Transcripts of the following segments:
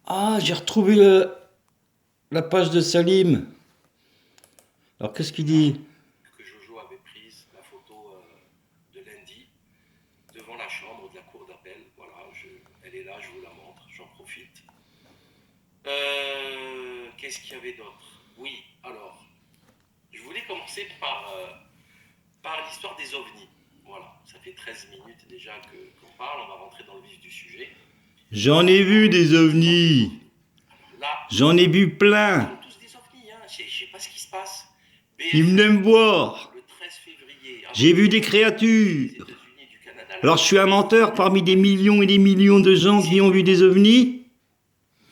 Ah, j'ai retrouvé la page de Salim. Alors, qu'est-ce qu'il dit? Que Jojo avait prise, la photo de lundi, devant la chambre de la cour d'appel. Voilà, elle est là, je vous la montre, j'en profite. Qu'est-ce qu'il y avait d'autre? Oui, alors, je voulais commencer par l'histoire des ovnis. Voilà, ça fait 13 minutes déjà qu'on parle, on va rentrer dans le vif du sujet. J'en ai vu des L'histoire des ovnis. ovnis. Alors là, J'en ai vu ils plein. parlent tous des ovnis, hein. Je sais pas ce qui se passe. Ils venaient me BFM, voir. le 13 février, J'ai avant-hier, vu des des créatures. États-Unis, du Canada, la Alors, je suis un piste menteur parmi des millions et des millions de gens qui ont vu des ovnis?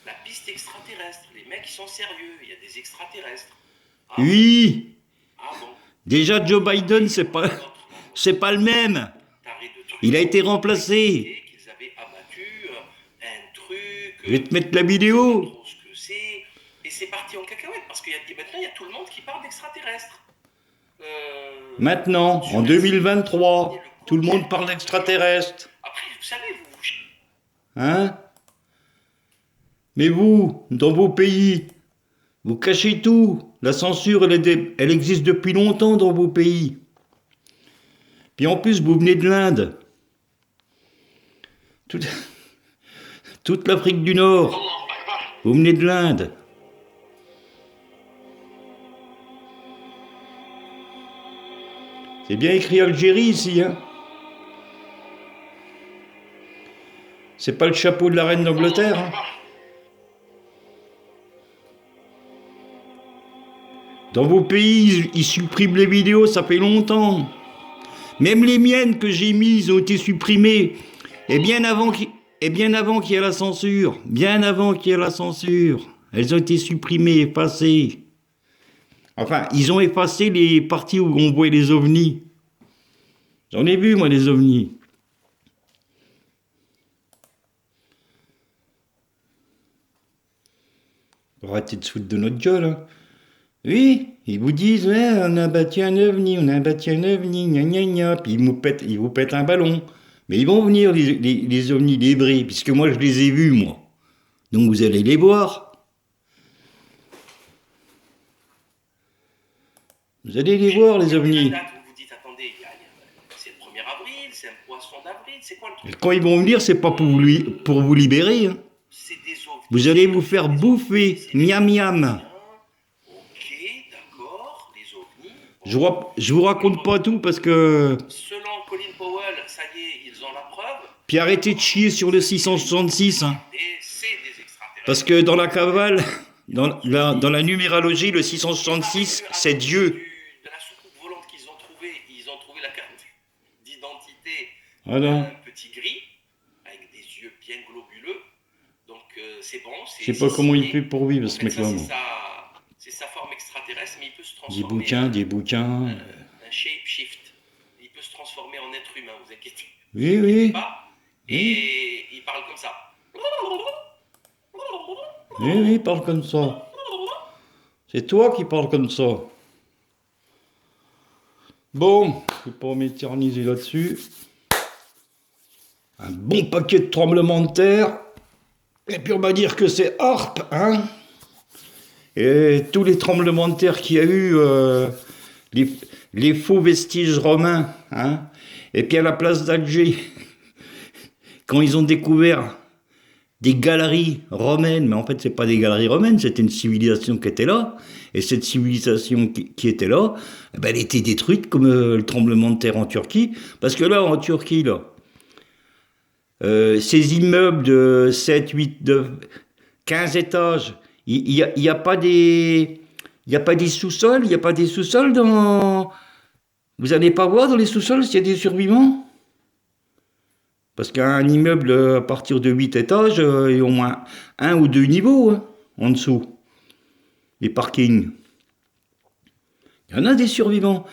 la piste extraterrestre. Les mecs, ils sont sérieux. Il y a des extraterrestres. Ah bon? Oui. Ah bon? Déjà, Joe Biden, Et quoi d'autre? c'est pas le même. Taré de trucs. Il a été remplacé. Qu'ils avaient abattu un truc. Je vais te mettre la On sait pas vidéo. trop ce que c'est. Et c'est parti en cacahuète parce que maintenant, il y a tout le monde qui parle d'extraterrestres. Maintenant, en 2023, tout le monde parle d'extraterrestres. Après, vous savez, Hein? Mais vous, dans vos pays, vous cachez tout. La censure, elle existe depuis longtemps dans vos pays. Puis en plus, vous venez de l'Inde. Toute, toute l'Afrique du Nord. Vous venez de l'Inde. C'est bien écrit Algérie ici, hein? C'est pas le chapeau de la reine d'Angleterre, hein? Dans vos pays, ils suppriment les vidéos, ça fait longtemps. Même les miennes que j'ai mises ont été supprimées. Et bien avant qu'il y ait la censure. Bien avant qu'il y ait la censure. Elles ont été supprimées, effacées. Enfin, ils ont effacé les parties où on voit les ovnis. J'en ai vu, moi, des ovnis. Arrêtez de se foutre de notre gueule, hein. Oui, ils vous disent, ouais, on a battu un ovni, on a battu un ovni, gna gna gna, puis ils vous pètent un ballon. Mais ils vont venir, les ovnis, les vrais, puisque moi je les ai vus, moi. Donc vous allez les voir. Vous allez les voir, les ovnis. vous vous dites, attendez, c'est le 1er avril, c'est un poisson d'avril, c'est quoi le truc? Et quand ils vont venir, c'est pas pour vous libérer, hein. C'est des ovnis. Vous allez vous faire bouffer, miam miam. Ok, d'accord, les ovnis. Je vous raconte pas tout parce que... Selon Colin Powell, ça y est, ils ont la preuve. Puis arrêtez de chier sur le 666, hein. Et c'est des extraterrestres. Parce que dans la cavale, dans la numérologie, le 666, c'est Dieu. De la soucoupe volante qu'ils ont trouvée, ils ont trouvé la carte d'identité Voilà. d'un petit gris, avec des yeux bien globuleux. Donc c'est bon. Je sais pas comment il fait pour vivre, ce mec-là. C'est sa forme extraterrestre, mais il peut se Des transformer. bouquins. Un shape-shift. Il peut se transformer en être humain, vous inquiétez Oui, oui. pas. Oui. Et il parle comme ça. Oui, oui, il parle comme ça. C'est toi qui parles comme ça. Bon, je vais pas m'éterniser là-dessus. Un bon paquet de tremblements de terre. Et puis on va dire que c'est Harpe, hein. Et tous les tremblements de terre qu'il y a eu, les faux vestiges romains, hein. Et puis à la place d'Alger, quand ils ont découvert des galeries romaines, mais en fait c'est pas des galeries romaines, c'était une civilisation qui était là, et cette civilisation qui était là, eh ben, elle était détruite comme le tremblement de terre en Turquie, parce que là en Turquie, là, ces immeubles de 7, 8, 9, 15 étages, il y a pas des... Il n'y a pas des sous-sols, il n'y a pas des sous-sols dans... Vous n'allez pas voir dans les sous-sols s'il y a des survivants? Parce qu'un immeuble à partir de 8 étages, il y a au moins un ou deux niveaux, hein, en dessous. Les parkings. Il y en a des survivants.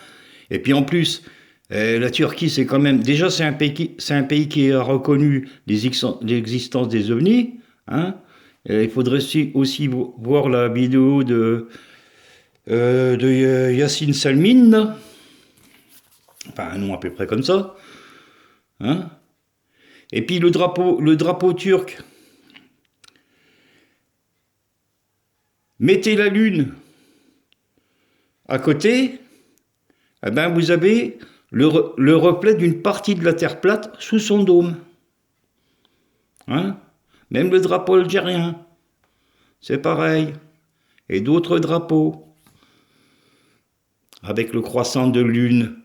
Et puis en plus, la Turquie, c'est quand même... Déjà, c'est un pays qui a reconnu l'existence des ovnis, hein. Il faudrait aussi voir la vidéo de Yassine Salmin, enfin un nom à peu près comme ça, hein. Et puis le drapeau turc, mettez la Lune à côté, eh ben vous avez le reflet d'une partie de la Terre plate sous son dôme. Hein? Même le drapeau algérien, c'est pareil. Et d'autres drapeaux, avec le croissant de Lune.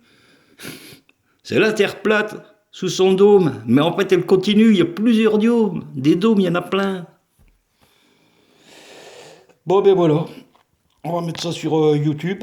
C'est la Terre plate sous son dôme, mais en fait elle continue, il y a plusieurs dômes. Des dômes, il y en a plein. Bon ben voilà, on va mettre ça sur YouTube.